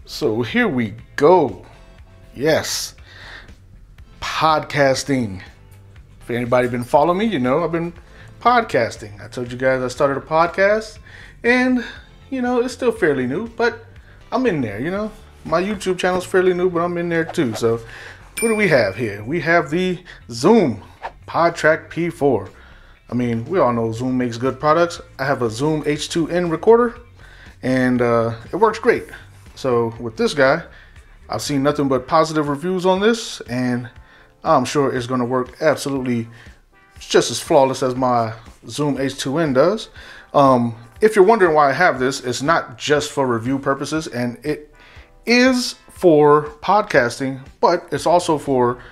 So here we go. Yes, podcasting. If anybody been following me, you know I've been podcasting. I told you guys I started a podcast, and it's still fairly new, but I'm in there. My YouTube channel is fairly new, but I'm in there too. So what do we have here? We have the Zoom PodTrak P4. I mean, we all know Zoom makes good products. I have a Zoom H2N recorder, and it works great. So with this guy, I've seen nothing but positive reviews on this, and I'm sure it's going to work absolutely just as flawless as my Zoom H2N does. If you're wondering why I have this, it's not just for review purposes, and it is for podcasting, but it's also for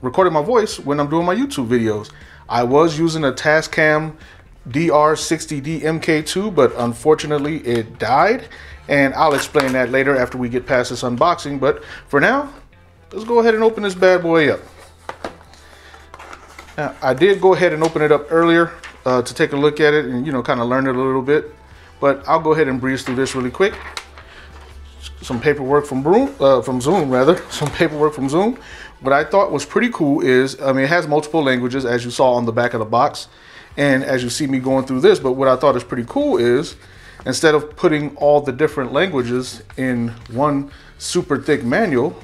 recording my voice when I'm doing my YouTube videos. I was using a Tascam DR60D MK2, but unfortunately it died, and I'll explain that later after we get past this unboxing. But for now, let's go ahead and open this bad boy up. Now, I did go ahead and open it up earlier to take a look at it and kind of learn it a little bit, but I'll go ahead and breeze through this really quick. Some paperwork from Zoom. Some paperwork from Zoom. What I thought was pretty cool is, it has multiple languages, as you saw on the back of the box, and as you see me going through this. But what I thought is pretty cool is, instead of putting all the different languages in one super thick manual,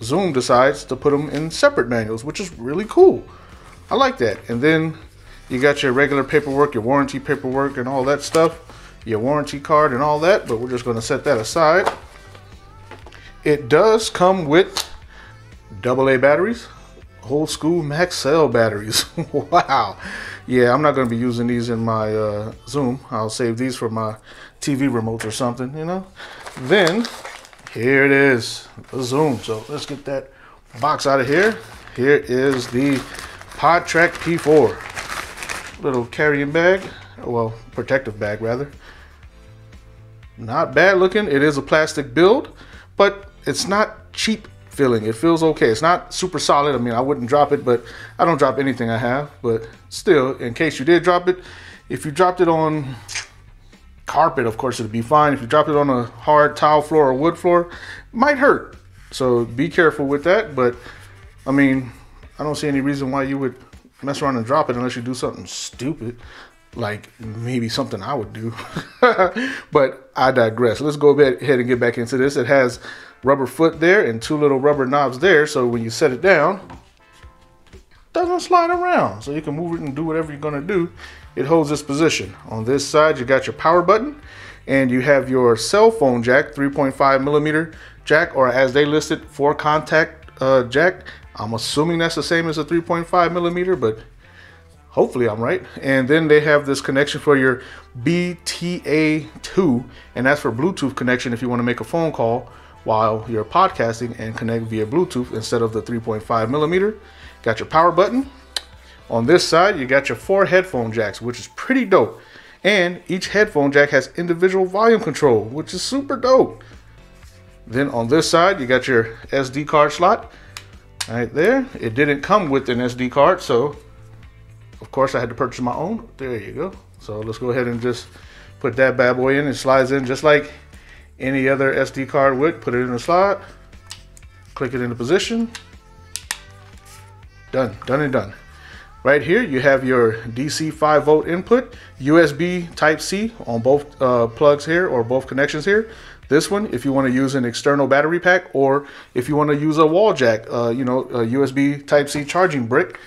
Zoom decides to put them in separate manuals, which is really cool. I like that. And then you got your regular paperwork, your warranty paperwork and all that stuff, your warranty card and all that, but we're just going to set that aside. It does come with AA batteries, old school max cell batteries. Wow. Yeah, I'm not going to be using these in my Zoom. I'll save these for my TV remotes or something, Then, here it is, the Zoom. So let's get that box out of here. Here is the PodTrak P4. Little carrying bag, well, protective bag rather. Not bad looking. It is a plastic build, but it's not cheap feeling. It feels okay. It's not super solid. I wouldn't drop it, but I don't drop anything I have. But still, in case you did drop it, if you dropped it on carpet, of course it'd be fine. If you dropped it on a hard tile floor or wood floor, it might hurt. So be careful with that. But I don't see any reason why you would mess around and drop it unless you do something stupid, like maybe something I would do. But I digress. Let's go ahead and get back into this. It has rubber foot there and two little rubber knobs there, so when you set it down, it doesn't slide around, so you can move it and do whatever you're going to do. It holds this position. On this side, you got your power button, and you have your cell phone jack, 3.5 millimeter jack, or as they listed, 4 contact jack. I'm assuming that's the same as a 3.5 millimeter, but hopefully I'm right. And then they have this connection for your BTA2, and that's for Bluetooth connection if you want to make a phone call while you're podcasting and connect via Bluetooth instead of the 3.5 millimeter. Got your power button. On this side, you got your 4 headphone jacks, which is pretty dope. And each headphone jack has individual volume control, which is super dope. Then on this side, you got your SD card slot right there. It didn't come with an SD card, so of course I had to purchase my own. There you go. So let's go ahead and just put that bad boy in. It slides in just like any other SD card would. Put it in the slot, click it into position. Done and done. Right here you have your DC 5 volt input, USB Type C on both plugs here, or both connections here. This one, if you want to use an external battery pack, or if you want to use a wall jack, a USB Type C charging brick.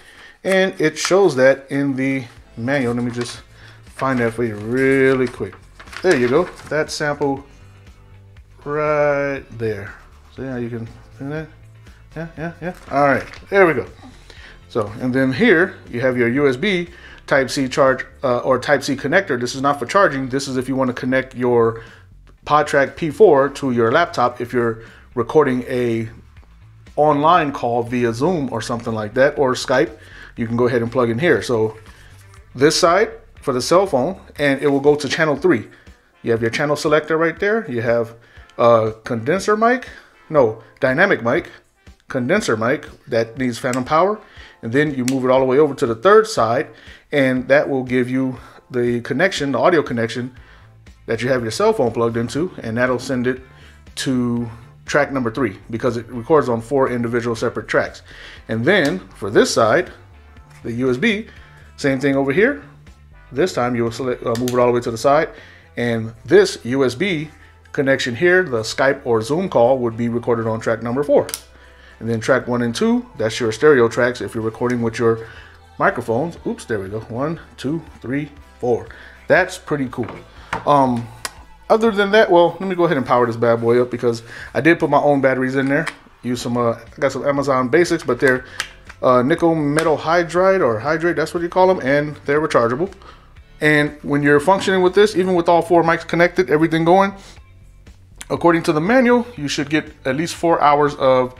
And it shows that in the manual. Let me just find that for you really quick. There you go. That sample right there. See how you can do that? Yeah. All right, there we go. So, and then here you have your USB Type C charge or Type C connector. This is not for charging. This is if you want to connect your PodTrak P4 to your laptop if you're recording a online call via Zoom or something like that, or Skype. You can go ahead and plug in here. So this side for the cell phone, and it will go to channel 3. You have your channel selector right there. You have a dynamic mic, condenser mic that needs phantom power, and then you move it all the way over to the third side, and that will give you the connection, the audio connection that you have your cell phone plugged into, and that'll send it to track number 3 because it records on 4 individual separate tracks. And then for this side, the USB, same thing over here. This time you'll select, move it all the way to the side, and this USB connection here, the Skype or Zoom call, would be recorded on track number 4. And then track 1 and 2, that's your stereo tracks if you're recording with your microphones. Oops, there we go. 1, 2, 3, 4. That's pretty cool. Other than that, well, let me go ahead and power this bad boy up because I did put my own batteries in there. Use some, I got some Amazon basics, but they're nickel metal hydride or hydrate, that's what you call them, and they're rechargeable. And when you're functioning with this, even with all 4 mics connected, everything going, according to the manual, you should get at least 4 hours of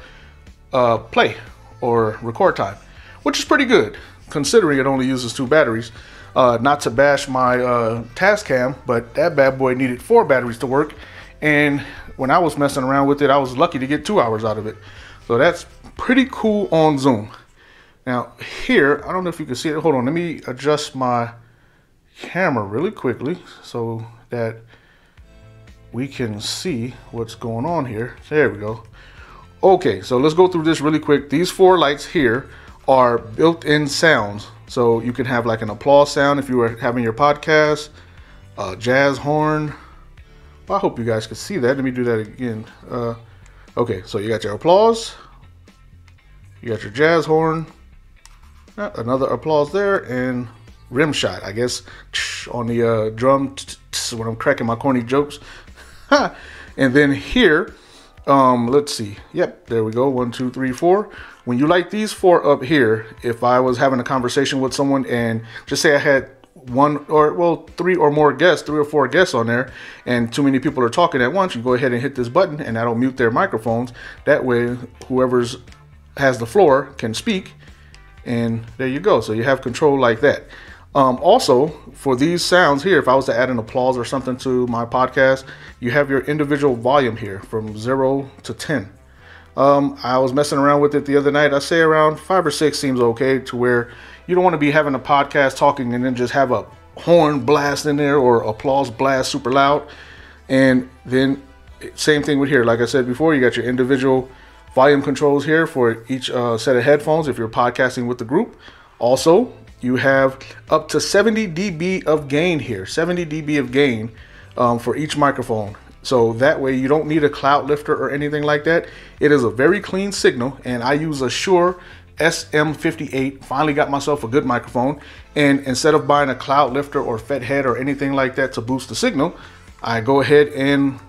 play or record time, which is pretty good considering it only uses 2 batteries. Not to bash my Tascam, but that bad boy needed 4 batteries to work, and when I was messing around with it, I was lucky to get 2 hours out of it. So that's pretty cool on Zoom. Now here, I don't know if you can see it. Hold on, let me adjust my camera really quickly so that we can see what's going on here. There we go. Okay, so let's go through this really quick. These 4 lights here are built-in sounds. So you can have like an applause sound if you were having your podcast, jazz horn. Well, I hope you guys could see that. Let me do that again. Okay, so you got your applause, you got your jazz horn, another applause there, and rim shot, I guess, on the drum when I'm cracking my corny jokes. And then here, let's see. Yep, there we go. 1, 2, 3, 4. When you light these 4 up here, if I was having a conversation with someone and just say I had 1 or, well, 3 or more guests, 3 or 4 guests on there, and too many people are talking at once, you go ahead and hit this button and that'll mute their microphones. That way, whoever's has the floor can speak, and there you go. So you have control like that. Also, for these sounds here, if I was to add an applause or something to my podcast, you have your individual volume here from 0 to 10. I was messing around with it the other night. I say around 5 or 6 seems okay, to where you don't want to be having a podcast talking and then just have a horn blast in there or applause blast super loud. And then same thing with here. Like I said before, you got your individual volume controls here for each set of headphones if you're podcasting with the group. Also, you have up to 70 dB of gain here, 70 dB of gain for each microphone. So that way you don't need a cloud lifter or anything like that. It is a very clean signal, and I use a Shure SM58. Finally got myself a good microphone, and instead of buying a cloud lifter or FET head or anything like that to boost the signal, I go ahead and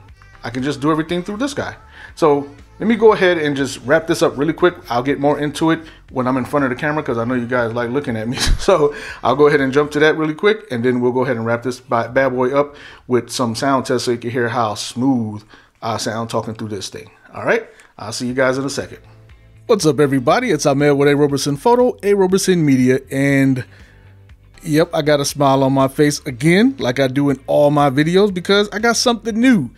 I can just do everything through this guy. So let me go ahead and just wrap this up really quick. I'll get more into it when I'm in front of the camera because I know you guys like looking at me. So I'll go ahead and jump to that really quick, and then we'll go ahead and wrap this bad boy up with some sound tests so you can hear how smooth I sound talking through this thing. All right, I'll see you guys in a second. What's up, everybody? It's Ahmed with A Roberson Photo, A Roberson Media, and yep, I got a smile on my face again, like I do in all my videos, because I got something new.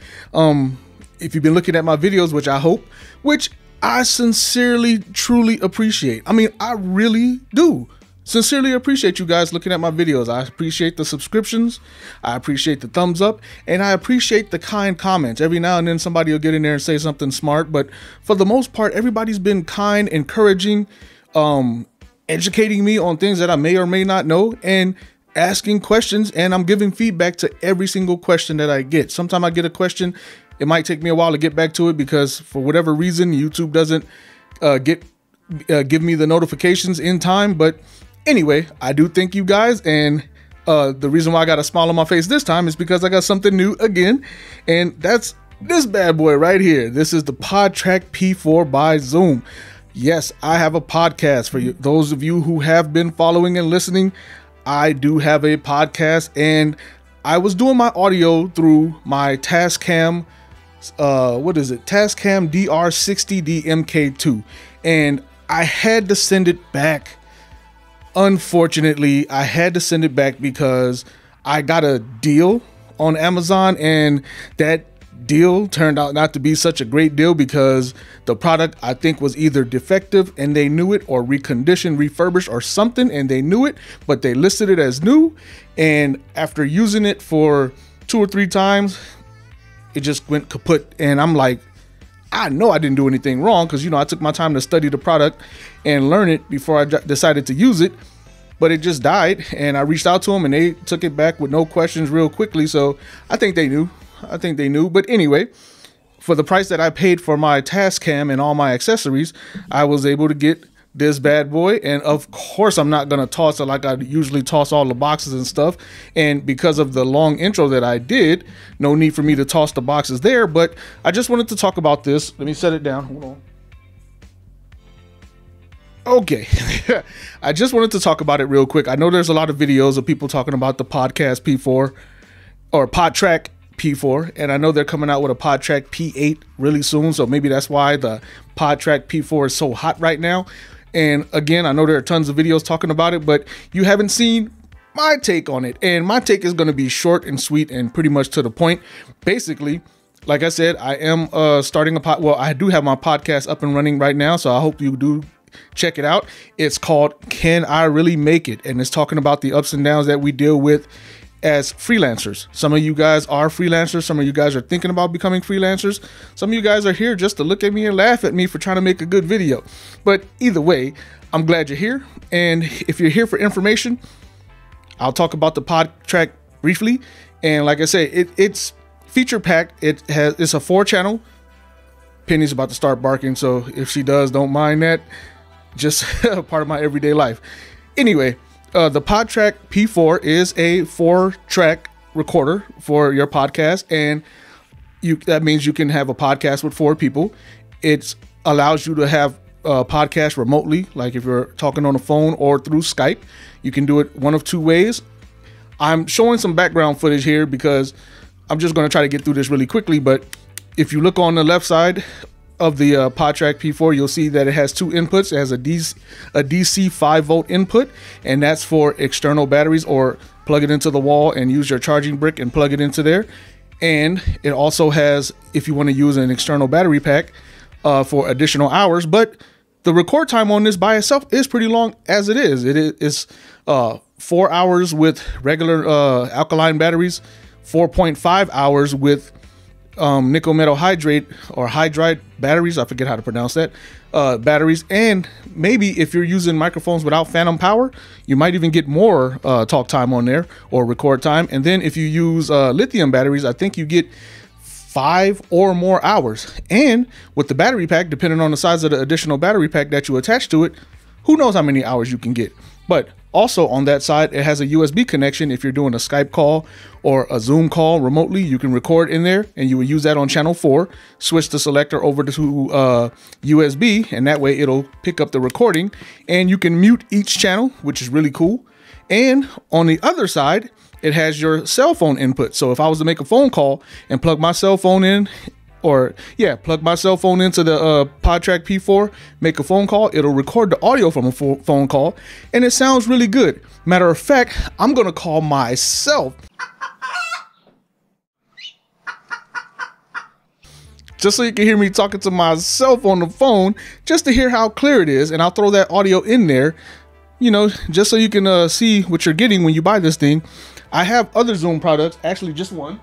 If you've been looking at my videos, which I hope, which I sincerely, truly appreciate. I mean, I really do sincerely appreciate you guys looking at my videos. I appreciate the subscriptions. I appreciate the thumbs up, and I appreciate the kind comments. Every now and then somebody will get in there and say something smart, but for the most part, everybody's been kind, encouraging, educating me on things that I may or may not know, and asking questions, and I'm giving feedback to every single question that I get. Sometimes I get a question, it might take me a while to get back to it because for whatever reason, YouTube doesn't give me the notifications in time. But anyway, I do thank you guys. And the reason why I got a smile on my face this time is because I got something new again. And that's this bad boy right here. This is the PodTrak P4 by Zoom. Yes, I have a podcast for you. Those of you who have been following and listening, I do have a podcast, and I was doing my audio through my Tascam, Tascam DR60D MK2, and I had to send it back. Unfortunately, I had to send it back because I got a deal on Amazon, and that deal turned out not to be such a great deal because the product, I think, was either defective and they knew it, or reconditioned, refurbished, or something, and they knew it, but they listed it as new. And after using it for 2 or 3 times, it just went kaput. And I'm like, I know I didn't do anything wrong, because, you know, I took my time to study the product and learn it before I decided to use it. But it just died, and I reached out to them and they took it back with no questions real quickly. So I think they knew. But anyway, for the price that I paid for my Tascam and all my accessories, I was able to get this bad boy. And of course, I'm not going to toss it like I usually toss all the boxes and stuff. And because of the long intro that I did, no need for me to toss the boxes there. But I just wanted to talk about this. Let me set it down. Hold on. Okay, I just wanted to talk about it real quick. I know there's a lot of videos of people talking about the podcast P4 or PodTrak P4, and I know they're coming out with a PodTrak P8 really soon, so maybe that's why the PodTrak P4 is so hot right now. And again, I know there are tons of videos talking about it, but you haven't seen my take on it. And my take is going to be short and sweet and pretty much to the point. Basically, like I said, I am starting I do have my podcast up and running right now, so I hope you do check it out. It's called Can I Really Make It? And it's talking about the ups and downs that we deal with as freelancers. Some of you guys are freelancers. Some of you guys are thinking about becoming freelancers. Some of you guys are here just to look at me and laugh at me for trying to make a good video. But either way, I'm glad you're here. And if you're here for information, I'll talk about the PodTrak briefly. And like I say, it's feature packed. It's a 4-channel. Penny's about to start barking, so if she does, don't mind that. Just part of my everyday life. Anyway, the PodTrak P4 is a 4-track recorder for your podcast, and that means you can have a podcast with 4 people. It allows you to have a podcast remotely, like if you're talking on the phone or through Skype. You can do it one of 2 ways. I'm showing some background footage here because I'm just going to try to get through this really quickly, but if you look on the left side of the PodTrak P4, you'll see that it has 2 inputs. It has a DC 5-volt input, and that's for external batteries, or plug it into the wall and use your charging brick and plug it into there. And it also has, if you want to use an external battery pack for additional hours. But the record time on this by itself is pretty long as it is. It is 4 hours with regular alkaline batteries, 4.5 hours with nickel metal hydrate or hydride batteries. I forget how to pronounce that. Batteries. And maybe if you're using microphones without phantom power, you might even get more talk time on there, or record time. And then if you use lithium batteries, I think you get 5 or more hours. And with the battery pack, depending on the size of the additional battery pack that you attach to it, who knows how many hours you can get. But also on that side, it has a USB connection. If you're doing a Skype call or a Zoom call remotely, you can record in there, and you will use that on channel 4. Switch the selector over to USB, and that way it'll pick up the recording, and you can mute each channel, which is really cool. And on the other side, it has your cell phone input. So if I was to make a phone call and plug my cell phone in, plug my cell phone into the PodTrak P4, make a phone call, it'll record the audio from a phone call, and it sounds really good. Matter of fact, I'm gonna call myself just so you can hear me talking to myself on the phone, just to hear how clear it is. And I'll throw that audio in there, you know, just so you can see what you're getting when you buy this thing. I have other Zoom products, actually just one,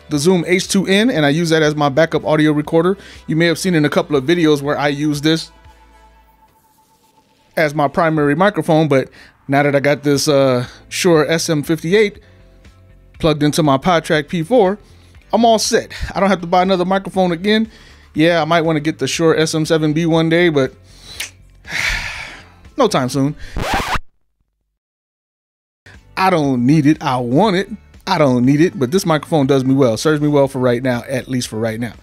the Zoom H2N, and I use that as my backup audio recorder. You may have seen in a couple of videos where I use this as my primary microphone, but now that I got this Shure SM58 plugged into my PodTrak P4, I'm all set. I don't have to buy another microphone again. Yeah, I might want to get the Shure SM7B one day, but no time soon. I don't need it. I want it. I don't need it, but this microphone does me well, serves me well for right now, at least for right now.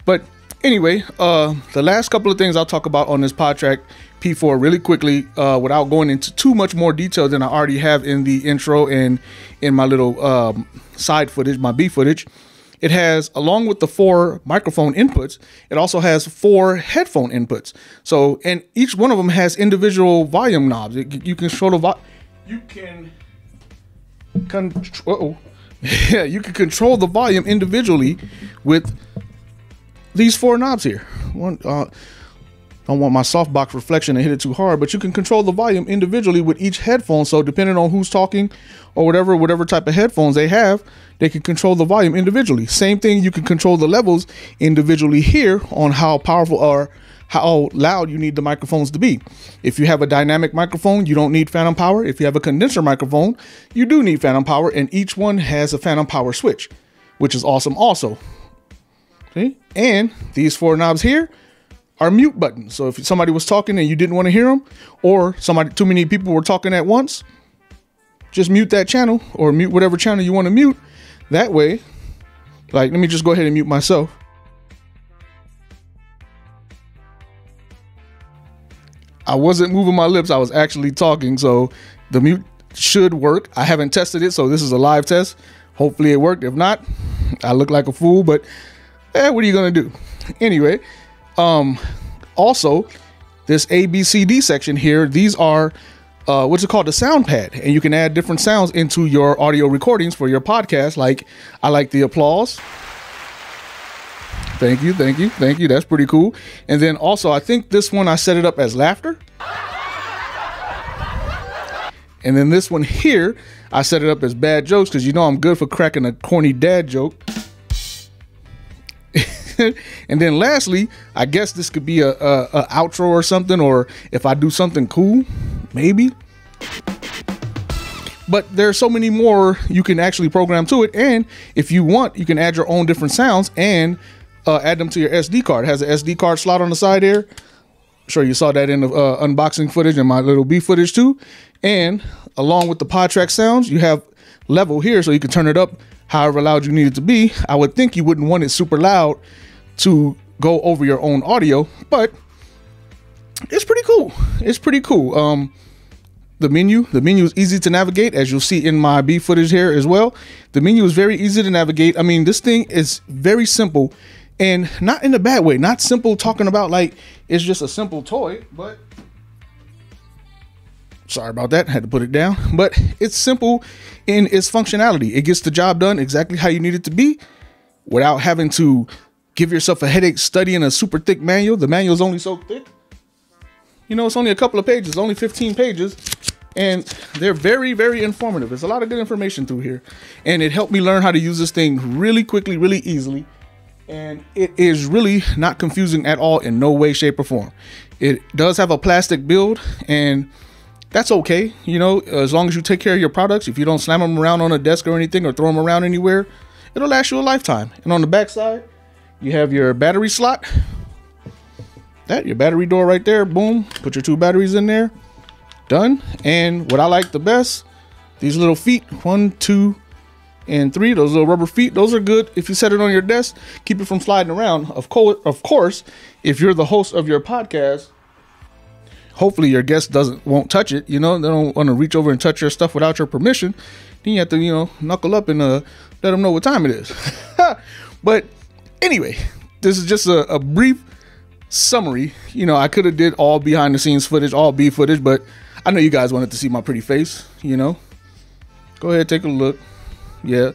But anyway, the last couple of things I'll talk about on this PodTrak P4 really quickly, without going into too much more detail than I already have in the intro and in my little side footage, my B footage. It has, along with the 4 microphone inputs, it also has 4 headphone inputs. So, and each one of them has individual volume knobs. You can control the you can control the volume individually with these 4 knobs here. don't want my softbox reflection to hit it too hard, but you can control the volume individually with each headphone. So depending on who's talking or whatever type of headphones they have, they can control the volume individually. Same thing, you can control the levels individually here on how powerful or how loud you need the microphones to be. If you have a dynamic microphone, you don't need phantom power. If you have a condenser microphone, you do need phantom power, and each one has a phantom power switch, which is awesome also. See? And these 4 knobs here are mute buttons. So if somebody was talking and you didn't want to hear them, or too many people were talking at once, just mute that channel or mute whatever channel you want to mute. That way, like, let me just go ahead and mute myself. I wasn't moving my lips, I was actually talking, so the mute should work. I haven't tested it, so this is a live test. Hopefully it worked. If not, I look like a fool, but what are you gonna do? Anyway, also this ABCD section here, these are what's it called, the sound pad, and you can add different sounds into your audio recordings for your podcast. Like, I like the applause. Thank you, thank you, thank you. That's pretty cool. And then also, I think this one I set it up as laughter. And then this one here, I set it up as bad jokes, because you know I'm good for cracking a corny dad joke. And then lastly, I guess this could be a outro or something, or if I do something cool, maybe. But there are so many more you can actually program to it. And if you want, you can add your own different sounds and add them to your SD card. It has an SD card slot on the side here. Sure, you saw that in the unboxing footage and my little B footage too. And along with the PodTrak sounds, you have level here, so you can turn it up however loud you need it to be. I would think you wouldn't want it super loud to go over your own audio, but it's pretty cool. It's pretty cool. The menu is easy to navigate, as you'll see in my B footage here as well. The menu is very easy to navigate. I mean, this thing is very simple, and not in a bad way. Not simple talking about like it's just a simple toy, but sorry about that, had to put it down. But it's simple in its functionality. It gets the job done exactly how you need it to be without having to give yourself a headache studying a super thick manual. The manual is only so thick. You know, it's only a couple of pages, only 15 pages, and they're very, very informative. There's a lot of good information through here, and it helped me learn how to use this thing really quickly, really easily, and it is really not confusing at all in no way, shape, or form. It does have a plastic build, and that's okay. You know, as long as you take care of your products, if you don't slam them around on a desk or anything or throw them around anywhere, it'll last you a lifetime. And on the back side, you have your battery slot. Your battery door right there, boom, put your 2 batteries in there, done. And what I like the best, these little feet, 1, 2, and 3, those little rubber feet, those are good if you set it on your desk, keep it from sliding around. Of course, if you're the host of your podcast, hopefully your guest won't touch it. You know, they don't want to reach over and touch your stuff without your permission. Then you have to, you know, knuckle up and let them know what time it is. But anyway, this is just a brief summary. You know, I could have did all behind the scenes footage, all B footage, but I know you guys wanted to see my pretty face, you know. Go ahead, take a look. Yeah.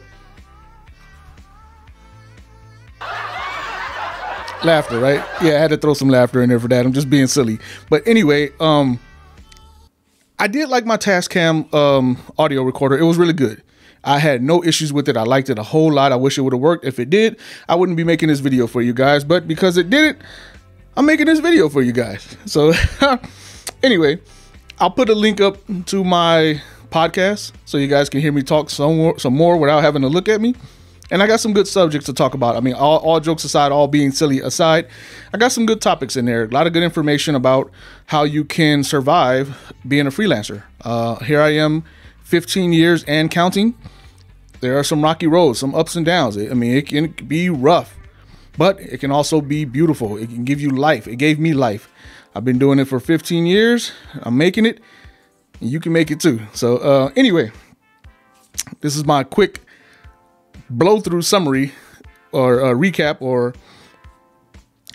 Laughter, right? Yeah, I had to throw some laughter in there for that. I'm just being silly. But anyway, I did like my Tascam audio recorder. It was really good. I had no issues with it. I liked it a whole lot. I wish it would have worked. If it did, I wouldn't be making this video for you guys. But because it did it, I'm making this video for you guys. So anyway, I'll put a link up to my podcast so you guys can hear me talk some more without having to look at me. And I got some good subjects to talk about. I mean, all jokes aside, all being silly aside, I got some good topics in there. A lot of good information about how you can survive being a freelancer. Here I am, 15 years and counting. There are some rocky roads, some ups and downs. I mean, it can be rough, but it can also be beautiful. It can give you life. It gave me life. I've been doing it for 15 years. I'm making it. You can make it too. So anyway, this is my quick blow through summary or recap or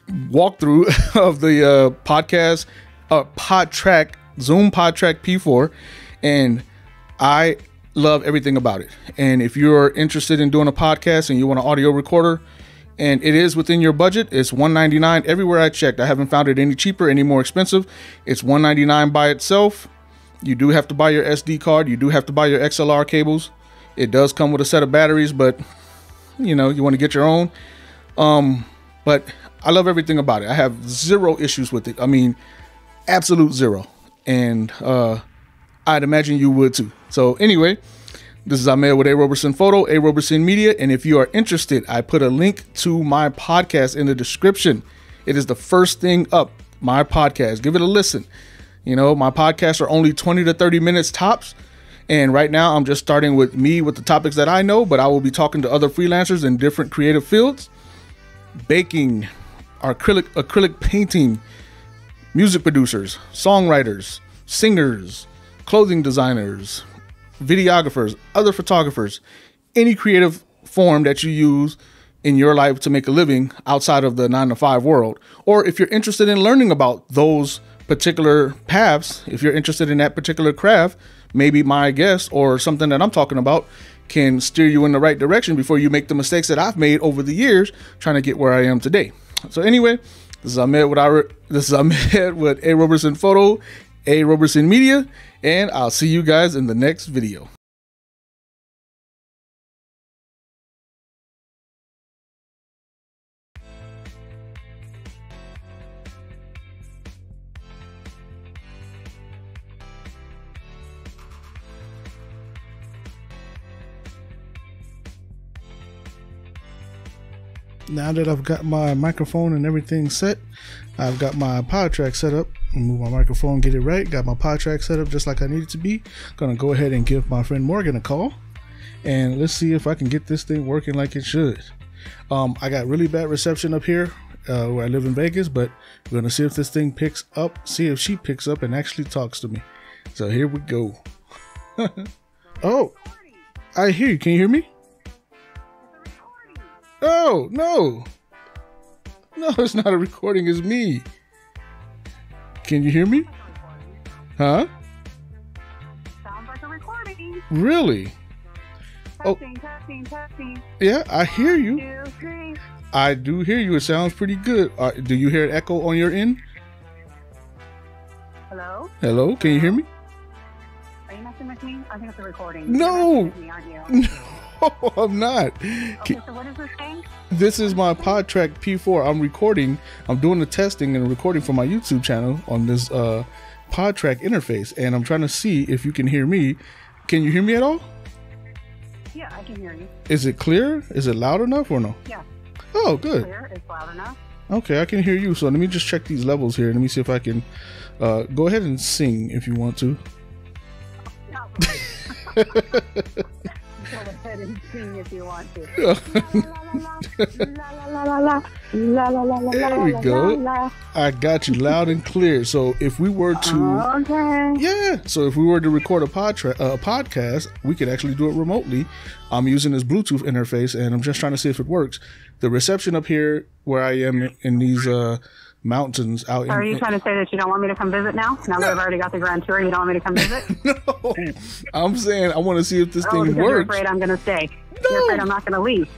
walkthrough of the PodTrak Zoom PodTrak P4, and I love everything about it. And if you're interested in doing a podcast and you want an audio recorder, and it is within your budget. It's $199 everywhere I checked. I haven't found it any cheaper, any more expensive. It's $199 by itself. You do have to buy your SD card. You do have to buy your XLR cables. It does come with a set of batteries, but you know, you want to get your own. But I love everything about it. I have zero issues with it. I mean, absolute zero. And I'd imagine you would too. So anyway, this is Ahmed with A. Roberson Photo, A. Roberson Media. And if you are interested, I put a link to my podcast in the description. It is the first thing up, my podcast. Give it a listen. You know, my podcasts are only 20 to 30 minutes tops. And right now I'm just starting with me with the topics that I know, but I will be talking to other freelancers in different creative fields. Baking, acrylic painting, music producers, songwriters, singers, clothing designers, videographers, other photographers, any creative form that you use in your life to make a living outside of the 9-to-5 world. Or if you're interested in learning about those particular paths, if you're interested in that particular craft, maybe my guest or something that I'm talking about can steer you in the right direction before you make the mistakes that I've made over the years trying to get where I am today. So anyway, this is Ahmed with A. Roberson Photo, A. Roberson Media, and I'll see you guys in the next video. Now that I've got my microphone and everything set, I've got my PodTrak set up. Move my microphone, get it right. Got my PodTrak set up just like I need it to be. Gonna go ahead and give my friend Morgan a call, and let's see if I can get this thing working like it should. I got really bad reception up here where I live in Vegas, but we're gonna see if this thing picks up, see if she picks up and actually talks to me. So here we go. Oh, I hear you. Can you hear me? Oh, no. No, it's not a recording. It's me. Can you hear me? Huh? Sounds like a recording. Really? Testing. Yeah, I hear you. 1, 2, 3. I do hear you. It sounds pretty good. Do you hear an echo on your end? Hello? Hello? Can you hear me? Are you messing with me? I think it's a recording. No. You're messing with me, aren't you? No, I'm not. Okay, so what is this thing? This is my PodTrak P4. I'm recording. I'm doing the testing and recording for my YouTube channel on this PodTrak interface, and I'm trying to see if you can hear me. Can you hear me at all? Yeah, I can hear you. Is it clear? Is it loud enough or no? Yeah. Oh, good. Clear. It's loud enough. Okay, I can hear you. So let me just check these levels here. Let me see if I can go ahead and sing if you want to. No. Go ahead and sing if you want to. There we go. I got you loud and clear. So if we were to, yeah. So if we were to record a podcast, we could actually do it remotely. I'm using this Bluetooth interface, and I'm just trying to see if it works. The reception up here where I am in these mountains out in... Are you trying to say that you don't want me to come visit now? Now that I've already got the grand tour, you don't want me to come visit? No, I'm saying I want to see if this thing works. You're afraid I'm going to stay. No. You're afraid I'm not going to leave.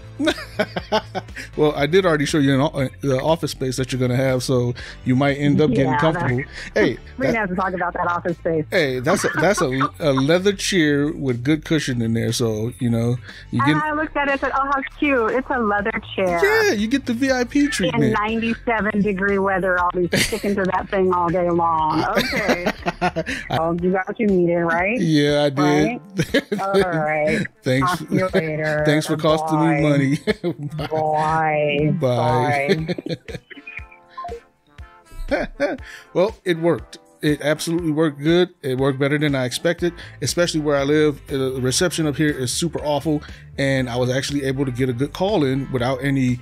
Well, I did already show you the office space that you're going to have, so you might end up getting comfortable. Hey, we're going to have to talk about that office space. Hey, that's a leather chair with good cushion in there, so you know you get. I looked at it and said, "Oh, how cute! It's a leather chair." Yeah, you get the VIP treatment. In 97-degree weather, I'll be sticking to that thing all day long. Okay. You got what you needed, right? Yeah, I did. Right? All right. Thanks. Talk to you later. Thanks for costing me money. Bye. Bye. Well, it worked. It absolutely worked good. It worked better than I expected, especially where I live. The reception up here is super awful, and I was actually able to get a good call in without any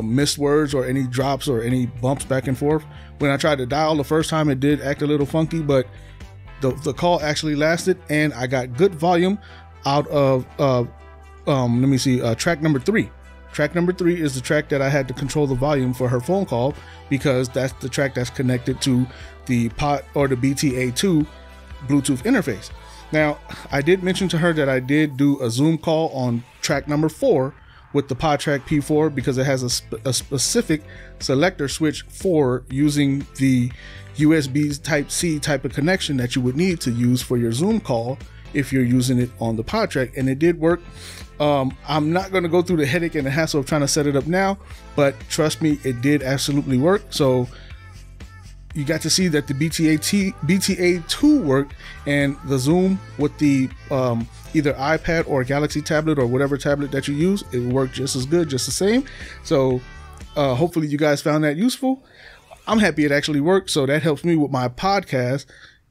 missed words or any drops or any bumps back and forth. When I tried to dial the first time, it did act a little funky, but the call actually lasted, and I got good volume out of let me see, track number 3. Track number 3 is the track that I had to control the volume for her phone call, because that's the track that's connected to the the BTA2 Bluetooth interface. Now, I did mention to her that I did do a Zoom call on track number 4 with the PodTrak P4 because it has a specific selector switch for using the USB Type-C type of connection that you would need to use for your Zoom call if you're using it on the PodTrak, and it did work. I'm not going to go through the headache and the hassle of trying to set it up now, but trust me, it did absolutely work. So you got to see that the BTA2 worked, and the Zoom with the either iPad or Galaxy tablet or whatever tablet that you use, it worked just as good, just the same. So hopefully you guys found that useful. I'm happy it actually worked, so that helps me with my podcast,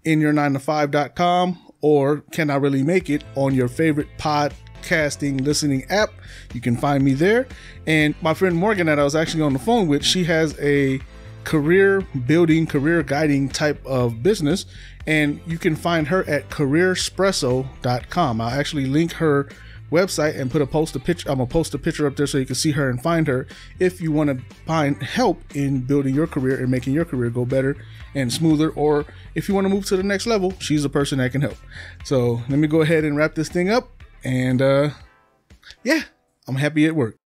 inyour9to5.com, or Can I Really Make It on your favorite podcasting listening app. You can find me there. And my friend Morgan that I was actually on the phone with, she has a career building, career guiding type of business, and you can find her at careerspresso.com. I'll actually link her website and post a picture. I'm gonna post a picture up there so you can see her and find her if you want to find help in building your career and making your career go better and smoother, or if you want to move to the next level, she's a person that can help. So let me go ahead and wrap this thing up, and yeah, I'm happy it worked.